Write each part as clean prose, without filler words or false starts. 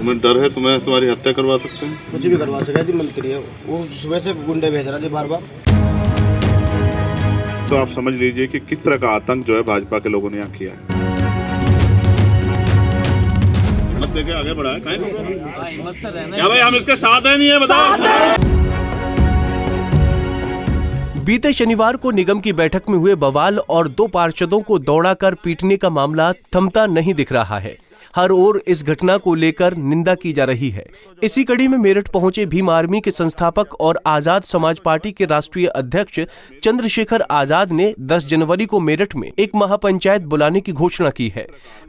तुम्हें डर है तुम्हारी हत्या करवा सकते हैं? कुछ भी करवा सके जी, मंत्री है वो, सुबह से गुंडे भेज रहा जी बार बार। तो आप समझ लीजिए कि किस तरह का आतंक जो है भाजपा के लोगों ने यहाँ किया है। हिम्मत देके आगे बढ़ा है, हिम्मत से रहना क्या भाई, हम इसके साथ है नहीं है, बताओ। बीते शनिवार को निगम की बैठक में हुए बवाल और 2 पार्षदों को दौड़ाकर पीटने का मामला थमता नहीं दिख रहा है। हर ओर इस घटना को लेकर निंदा की जा रही है। इसी कड़ी में मेरठ पहुंचे भीम आर्मी के संस्थापक और आजाद समाज पार्टी के राष्ट्रीय अध्यक्ष चंद्रशेखर आजाद ने 10 जनवरी को मेरठ में एक महापंचायत बुलाने की घोषणा की है।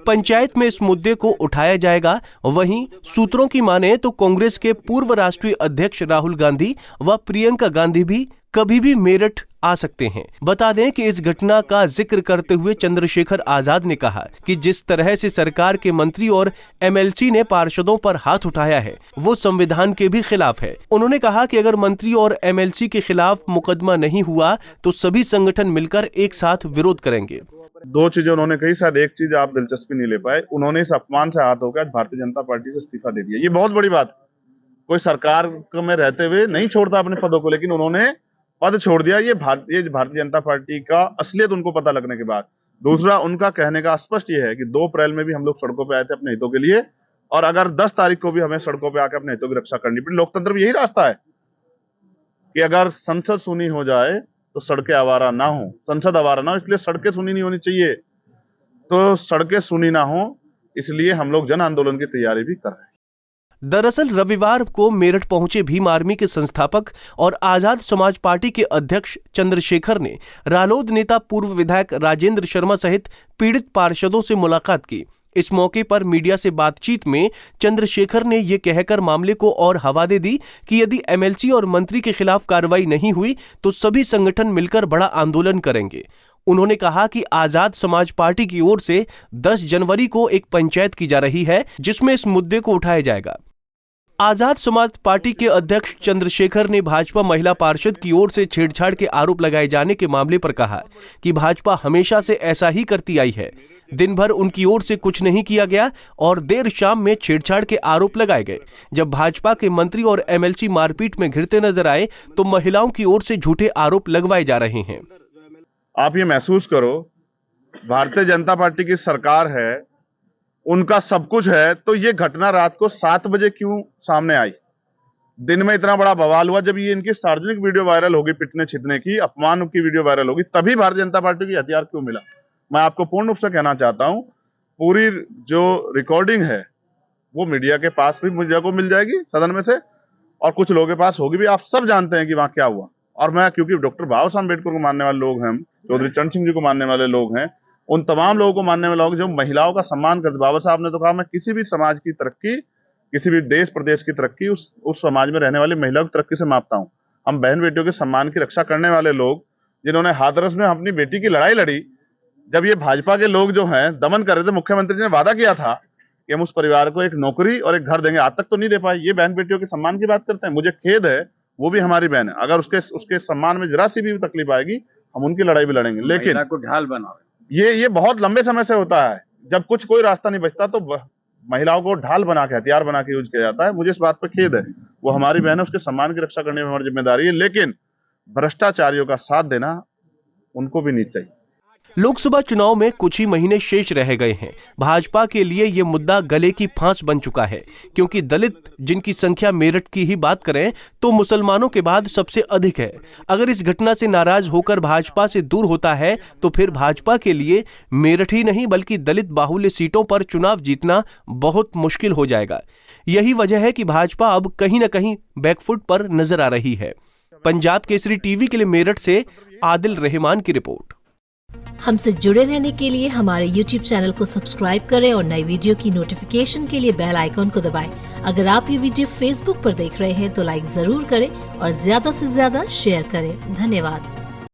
पंचायत में इस मुद्दे को उठाया जाएगा। वहीं सूत्रों की माने तो कांग्रेस के पूर्व राष्ट्रीय अध्यक्ष राहुल गांधी व प्रियंका गांधी भी कभी भी मेरठ आ सकते हैं। बता दें कि इस घटना का जिक्र करते हुए चंद्रशेखर आजाद ने कहा कि जिस तरह से सरकार के मंत्री और एमएलसी ने पार्षदों पर हाथ उठाया है वो संविधान के भी खिलाफ है। उन्होंने कहा कि अगर मंत्री और एमएलसी के खिलाफ मुकदमा नहीं हुआ तो सभी संगठन मिलकर एक साथ विरोध करेंगे। 2 चीजें उन्होंने कही, शायद एक चीज आप दिलचस्पी नहीं ले पाए। उन्होंने इस अपमान से हाथ होकर भारतीय जनता पार्टी से इस्तीफा दे दिया। ये बहुत बड़ी बात। कोई सरकार में रहते हुए नहीं छोड़ता अपने पदों को, लेकिन उन्होंने पद छोड़ दिया। ये भारतीय जनता पार्टी का असलियत उनको पता लगने के बाद। दूसरा, उनका कहने का स्पष्ट ये है कि 2 अप्रैल में भी हम लोग सड़कों पे आए थे अपने हितों के लिए, और अगर 10 तारीख को भी हमें सड़कों पे आकर अपने हितों की रक्षा करनी पड़ी। लोकतंत्र में यही रास्ता है कि अगर संसद सुनी हो जाए तो सड़कें आवारा ना हो, संसद आवारा ना हो, इसलिए सड़कें सुनी नहीं होनी चाहिए। तो सड़कें सुनी ना हो, इसलिए हम लोग जन आंदोलन की तैयारी भी कर रहे हैं। दरअसल रविवार को मेरठ पहुंचे भीम आर्मी के संस्थापक और आजाद समाज पार्टी के अध्यक्ष चंद्रशेखर ने रालोद नेता पूर्व विधायक राजेंद्र शर्मा सहित पीड़ित पार्षदों से मुलाकात की। इस मौके पर मीडिया से बातचीत में चंद्रशेखर ने ये कहकर मामले को और हवा दे दी कि यदि एमएलसी और मंत्री के खिलाफ कार्रवाई नहीं हुई तो सभी संगठन मिलकर बड़ा आंदोलन करेंगे। उन्होंने कहा कि आजाद समाज पार्टी की ओर से 10 जनवरी को एक पंचायत की जा रही है जिसमें इस मुद्दे को उठाया जाएगा। आजाद समाज पार्टी के अध्यक्ष चंद्रशेखर ने भाजपा महिला पार्षद की ओर से छेड़छाड़ के आरोप लगाए जाने के मामले पर कहा कि भाजपा हमेशा से ऐसा ही करती आई है। दिन भर उनकी ओर से कुछ नहीं किया गया और देर शाम में छेड़छाड़ के आरोप लगाए गए। जब भाजपा के मंत्री और एमएलसी मारपीट में घिरते नजर आए तो महिलाओं की ओर से झूठे आरोप लगवाए जा रहे हैं। आप ये महसूस करो, भारतीय जनता पार्टी की सरकार है, उनका सब कुछ है, तो ये घटना रात को 7 बजे क्यों सामने आई? दिन में इतना बड़ा बवाल हुआ, जब ये इनकी सार्वजनिक वीडियो वायरल होगी, पिटने छिटने की, अपमान की वीडियो वायरल होगी, तभी भारतीय जनता पार्टी की हथियार क्यों मिला? मैं आपको पूर्ण रूप से कहना चाहता हूं, पूरी जो रिकॉर्डिंग है वो मीडिया के पास भी मीडिया को मिल जाएगी सदन में से, और कुछ लोगों के पास होगी भी। आप सब जानते हैं कि वहां क्या हुआ। और मैं, क्योंकि डॉक्टर बाबा साहब अम्बेडकर को मानने वाले लोग हैं, चौधरी चरण सिंह जी को मानने वाले लोग हैं, उन तमाम लोगों को मानने वाले लोग जो महिलाओं का सम्मान करते। बाबा साहब ने तो कहा, मैं किसी भी समाज की तरक्की, किसी भी देश प्रदेश की तरक्की उस समाज में रहने वाली महिलाओं की तरक्की से मापता हूं। हम बहन बेटियों के सम्मान की रक्षा करने वाले लोग, जिन्होंने हाथरस में अपनी बेटी की लड़ाई लड़ी, जब ये भाजपा के लोग जो हैं दमन कर रहे थे, मुख्यमंत्री ने वादा किया था कि हम उस परिवार को एक नौकरी और एक घर देंगे, आज तक तो नहीं दे पाए। ये बहन बेटियों के सम्मान की बात करते हैं। मुझे खेद है, वो भी हमारी बहन है। अगर उसके सम्मान में जरा सी भी तकलीफ आएगी, हम उनकी लड़ाई भी लड़ेंगे। लेकिन को ढाल बनाओ, ये बहुत लंबे समय से होता है। जब कोई रास्ता नहीं बचता तो महिलाओं को ढाल बना के, हथियार बना के यूज किया जाता है। मुझे इस बात पर खेद है। वो हमारी बहन है, उसके सम्मान की रक्षा करने में हमारी जिम्मेदारी है, लेकिन भ्रष्टाचारियों का साथ देना उनको भी नहीं चाहिए। लोकसभा चुनाव में कुछ ही महीने शेष रह गए हैं। भाजपा के लिए ये मुद्दा गले की फांस बन चुका है, क्योंकि दलित, जिनकी संख्या मेरठ की ही बात करें तो मुसलमानों के बाद सबसे अधिक है। अगर इस घटना से नाराज होकर भाजपा से दूर होता है तो फिर भाजपा के लिए मेरठ ही नहीं बल्कि दलित बाहुल्य सीटों पर चुनाव जीतना बहुत मुश्किल हो जाएगा। यही वजह है कि भाजपा अब कहीं न कहीं बैकफुट पर नजर आ रही है। पंजाब केसरी टीवी के लिए मेरठ से आदिल रहमान की रिपोर्ट। हमसे जुड़े रहने के लिए हमारे YouTube चैनल को सब्सक्राइब करें और नई वीडियो की नोटिफिकेशन के लिए बेल आइकॉन को दबाएं। अगर आप ये वीडियो Facebook पर देख रहे हैं तो लाइक जरूर करें और ज्यादा से ज्यादा शेयर करें। धन्यवाद।